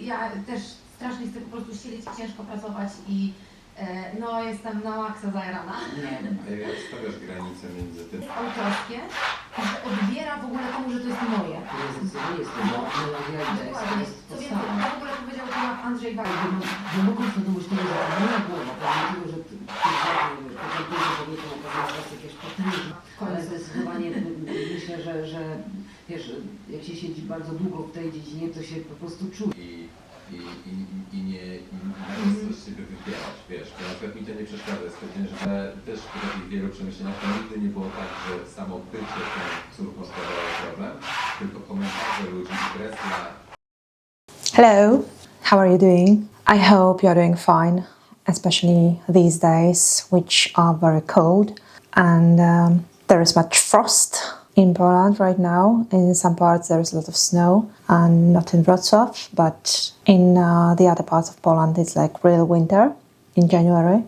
ja też strasznie chcę po prostu siedzieć i ciężko pracować i no jestem na maksa zajarana. A jak stawiasz granicę między tym? Autorskie, że odbiera w ogóle komu, że to jest moje. Co więcej, to w ogóle powiedział to Andrzej Wajda. Mogą świadomość tego, że moja głowa, pomimo tego, że kobietą okazała się jakieś potężne, ale zdecydowanie myślę, że wiesz, jak się siedzi bardzo długo w tej dziedzinie, to się po prostu czuje. I nie chcesz siebie wybierać, wiesz, bo na przykład mi to nie przeszkadza, stwierdzenie, że też po takich wielu przemyśleniach to nigdy nie było tak, że samo bycie tą córką sprawiało problem, tylko komentarze ludzi i presja. Hello, how are you doing? I hope you're doing fine, especially these days, which are very cold, and there is much frost in Poland right now. In some parts there is a lot of snow, and not in Wrocław, but in the other parts of Poland it's like real winter in January.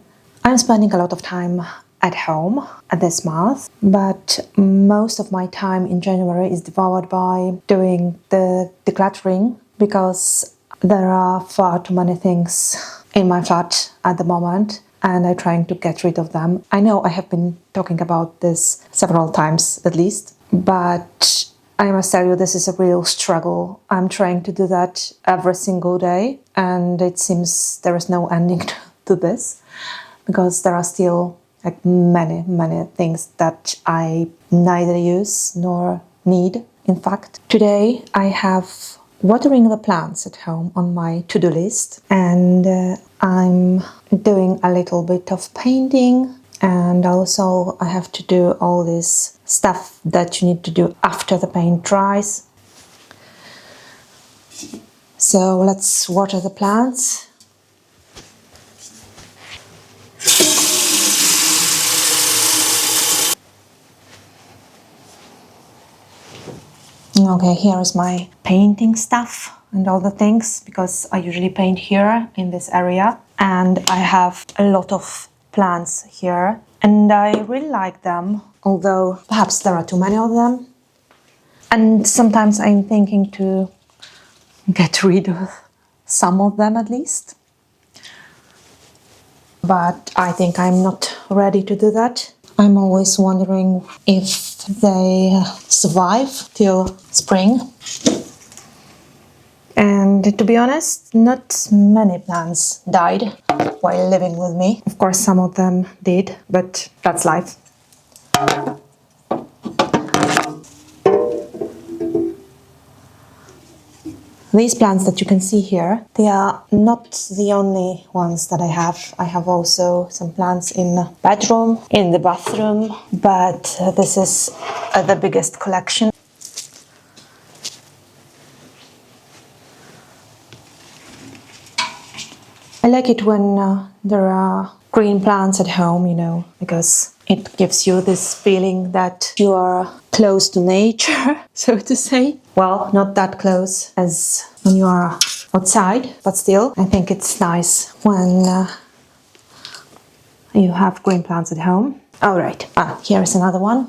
I'm spending a lot of time at home at this month, but most of my time in January is devoured by doing the decluttering, because there are far too many things in my flat at the moment, and I'm trying to get rid of them. I know I have been talking about this several times at least, but I must tell you, this is a real struggle. I'm trying to do that every single day, and it seems there is no ending to this, because there are still like many things that I neither use nor need. In fact, today I have watering the plants at home on my to-do list, and I'm doing a little bit of painting, and also I have to do all this stuff that you need to do after the paint dries. So let's water the plants. Okay, here is my painting stuff and all the things, because I usually paint here in this area, and I have a lot of plants here, and I really like them, although perhaps there are too many of them, and sometimes I'm thinking to get rid of some of them at least, but I think I'm not ready to do that. I'm always wondering if they survive till spring. And to be honest, not many plants died while living with me. Of course, some of them did, but that's life. These plants that you can see here, they are not the only ones that I have. I have also some plants in the bedroom, in the bathroom, but this is the biggest collection. I like it when there are green plants at home, you know, because it gives you this feeling that you are close to nature, so to say. Well, not that close as when you are outside, but still, I think it's nice when you have green plants at home. All right, here is another one.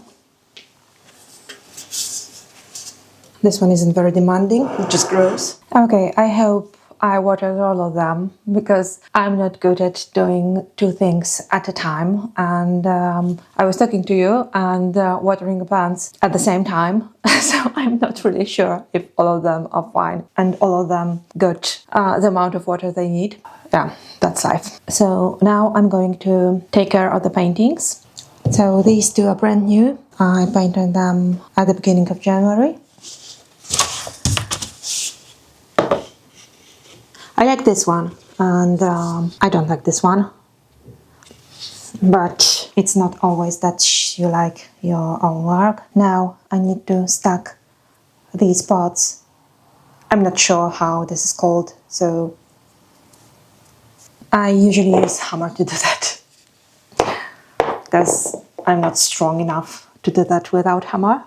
This one isn't very demanding, it just grows. Okay, I hope I watered all of them, because I'm not good at doing two things at a time, and I was talking to you and watering the plants at the same time, so I'm not really sure if all of them are fine and all of them got the amount of water they need. Yeah, that's life. So now I'm going to take care of the paintings. So these two are brand new. I painted them at the beginning of January. I like this one, and I don't like this one, but it's not always that you like your own work. Now I need to stack these pots. I'm not sure how this is called, so I usually use hammer to do that, because I'm not strong enough to do that without hammer.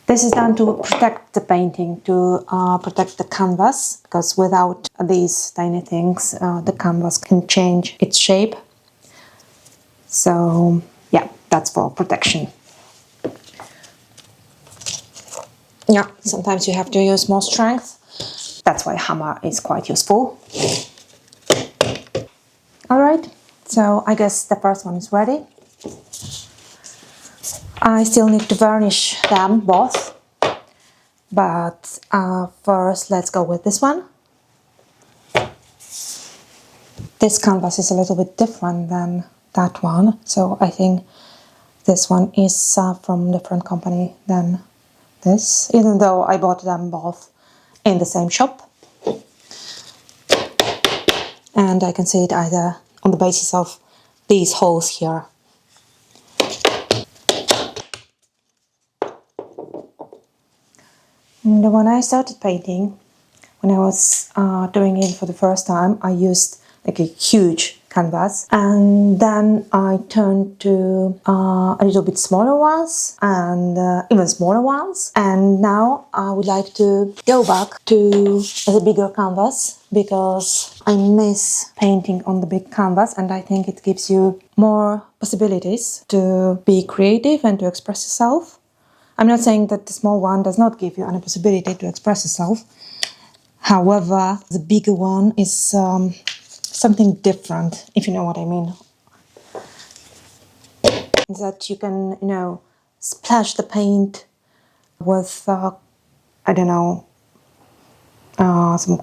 This is done to protect the painting, to protect the canvas, because without these tiny things, the canvas can change its shape. So, yeah, that's for protection. Yeah, sometimes you have to use more strength. That's why hammer is quite useful. Alright, so I guess the first one is ready. I still need to varnish them both, but first let's go with this one. This canvas is a little bit different than that one, so I think this one is from a different company than this, even though I bought them both in the same shop. And I can see it either on the basis of these holes here. And when I started painting, when I was doing it for the first time, I used like a huge canvas, and then I turned to a little bit smaller ones and even smaller ones, and now I would like to go back to the bigger canvas because I miss painting on the big canvas, and I think it gives you more possibilities to be creative and to express yourself. I'm not saying that the small one does not give you any possibility to express yourself. However, the bigger one is something different, if you know what I mean. That you can, splash the paint with, I don't know, some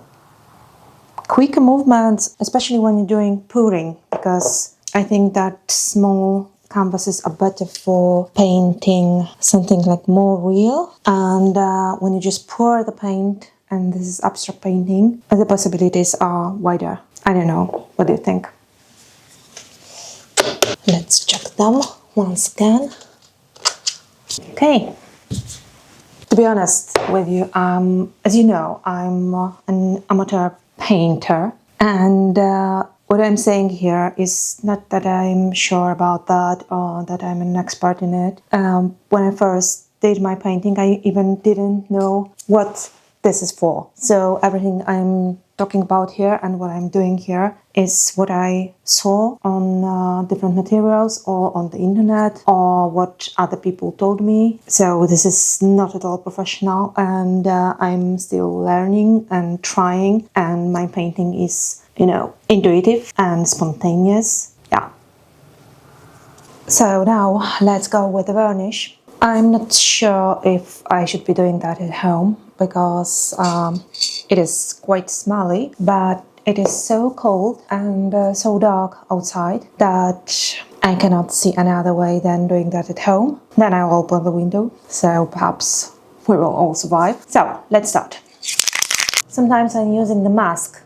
quicker movements, especially when you're doing pouring, because I think that small canvases are better for painting something like more real. And when you just pour the paint, and this is abstract painting, the possibilities are wider. I don't know, what do you think? Let's check them once again. Okay. To be honest with you, as you know, I'm an amateur painter, and what I'm saying here is not that I'm sure about that or that I'm an expert in it. When I first did my painting, I even didn't know what this is for. So everything I'm talking about here and what I'm doing here is what I saw on different materials or on the internet or what other people told me. So this is not at all professional, and I'm still learning and trying, and my painting is, intuitive and spontaneous. Yeah. So now let's go with the varnish. I'm not sure if I should be doing that at home because it is quite smelly, but it is so cold and so dark outside that I cannot see any other way than doing that at home. Then I'll open the window, so perhaps we will all survive. So let's start. Sometimes I'm using the mask,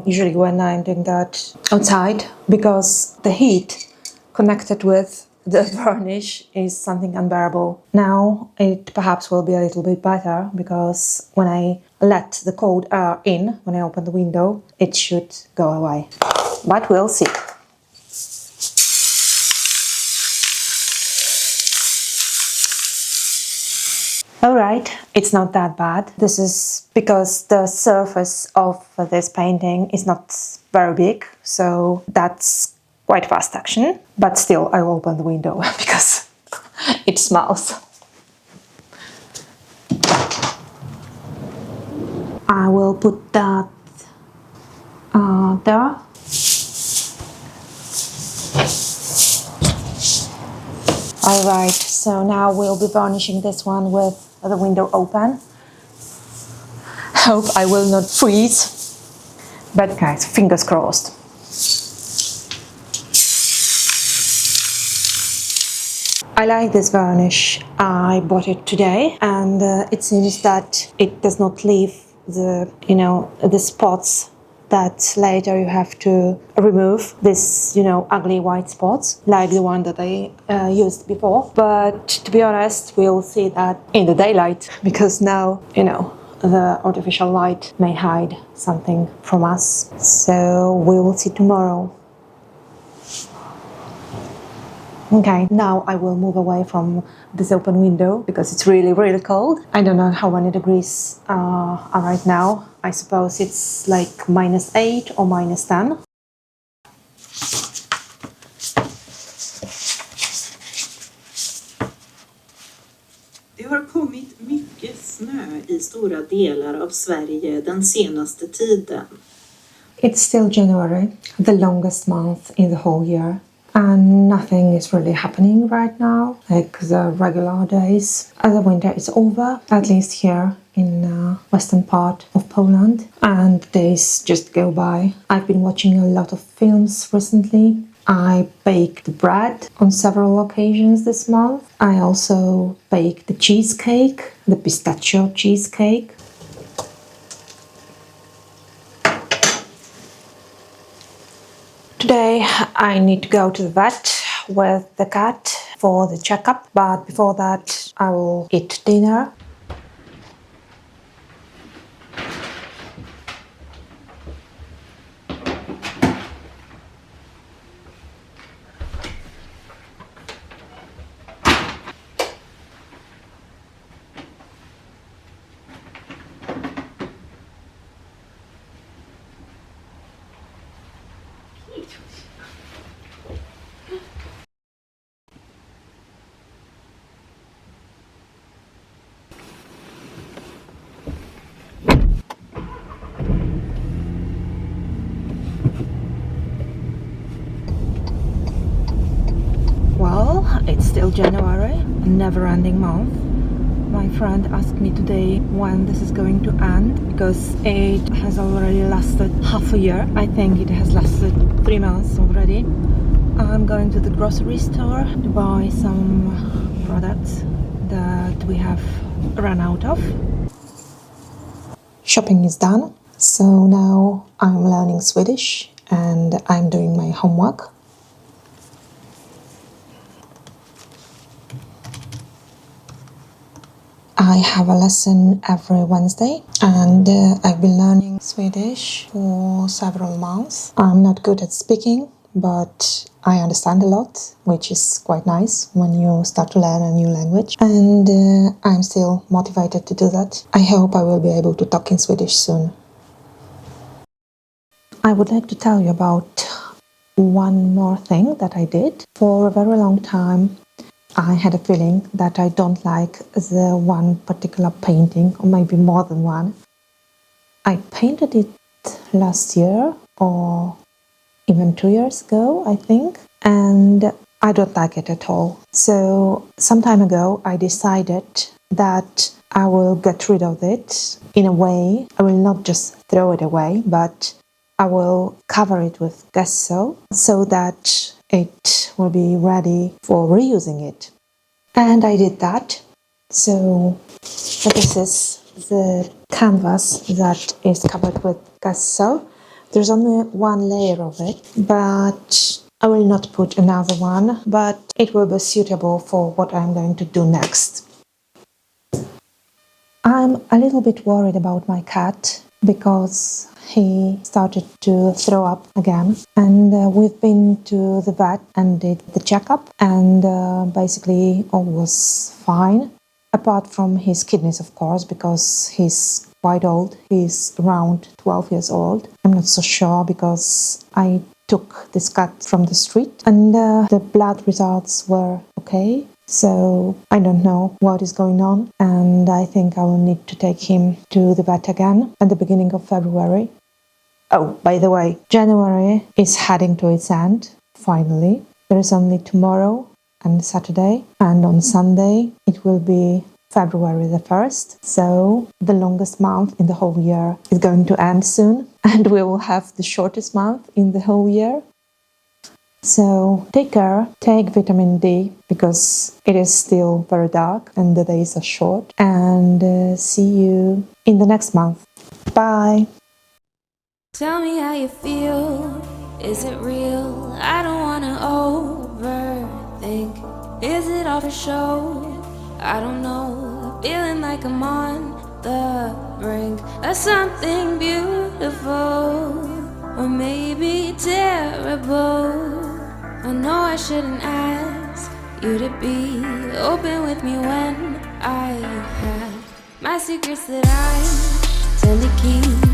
usually when I'm doing that outside, because the heat connected with the varnish is something unbearable. Now it perhaps will be a little bit better because when I let the cold air in, when I open the window, it should go away. But we'll see. Alright, it's not that bad. This is because the surface of this painting is not very big, so that's quite fast action, but still I will open the window because it smells. I will put that there. Alright, so now we'll be varnishing this one with the window open. Hope I will not freeze, but guys, fingers crossed. I like this varnish. I bought it today, and it seems that it does not leave the spots that later you have to remove, this ugly white spots like the one that I used before. But to be honest, we'll see that in the daylight, because now the artificial light may hide something from us, so we will see tomorrow. Okay, now I will move away from this open window because it's really, really cold. I don't know how many degrees are right now. I suppose it's like -8 or -10. har kommit mycket snö i stora delar av Sverige den senaste tiden. It's still January, the longest month in the whole year. And nothing is really happening right now, like the regular days. As the winter is over, at least here in the western part of Poland, and days just go by. I've been watching a lot of films recently. I baked bread on several occasions this month. I also baked the cheesecake, the pistachio cheesecake. Today I need to go to the vet with the cat for the checkup, but before that I will eat dinner. Well, it's still January, a never-ending month. My friend asked me today when this is going to end, because it has already lasted half a year. I think it has lasted 3 months already. I'm going to the grocery store to buy some products that we have run out of. Shopping is done, so now I'm learning Swedish and I'm doing my homework. I have a lesson every Wednesday, and I've been learning Swedish for several months. I'm not good at speaking, but I understand a lot, which is quite nice when you start to learn a new language. And I'm still motivated to do that. I hope I will be able to talk in Swedish soon. I would like to tell you about one more thing that I did. For a very long time, I had a feeling that I don't like the one particular painting, or maybe more than one. I painted it last year, or even 2 years ago, I think, and I don't like it at all. So some time ago I decided that I will get rid of it in a way. I will not just throw it away, but I will cover it with gesso so that it will be ready for reusing it. And I did that. So this is the canvas that is covered with gesso. There's only one layer of it, but I will not put another one, but it will be suitable for what I'm going to do next. I'm a little bit worried about my cat because he started to throw up again, and we've been to the vet and did the checkup, and basically all was fine, apart from his kidneys, of course, because he's quite old. He's around 12 years old. I'm not so sure because I took this cat from the street and the blood results were okay. So I don't know what is going on, and I think I will need to take him to the vet again at the beginning of February. Oh, by the way, January is heading to its end, finally. There is only tomorrow and Saturday, and on Sunday it will be February the 1st. So the longest month in the whole year is going to end soon, and we will have the shortest month in the whole year. So take care, take vitamin D, because it is still very dark and the days are short, and see you in the next month. Bye! Tell me how you feel, is it real? I don't wanna overthink. Is it all for show? I don't know, feeling like I'm on the brink of something beautiful, or maybe terrible. I know I shouldn't ask you to be open with me when I have my secrets that I tend to keep